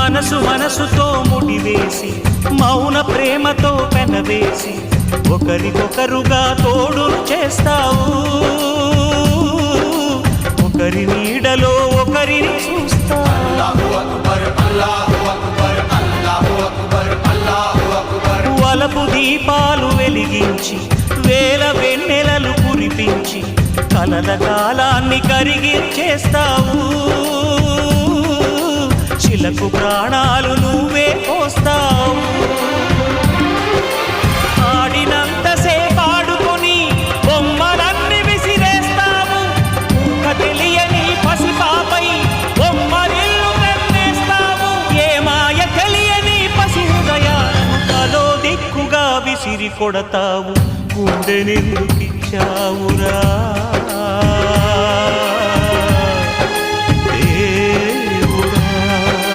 మనసు మనసుతో ముడివేసి మౌన ప్రేమతో పెనవేసి ఒకరికొకరుగా తోడును చేస్తావు ఒకరి నీడలో ఒకరిని చూస్తావు వలపు దీపాలు వెలిగించి వేల వెన్నెలలు కురిపించి కలల కాలాన్ని కరిగించేస్తావు శిలకు ప్రాణాలు నువ్వే పోస్తావు ఆడినంతసేపు ఆడుకొని బొమ్మలన్నీ విసిరేస్తావు ఊహ తెలియని పసిపాపై బొమ్మరిల్లు వెన్నేస్తావు ఏ మాయ తెలియని పసి హృదయాలను తలో దిక్కుగా విసిరి కొడతావు గుండెనెందుకిచ్చావురా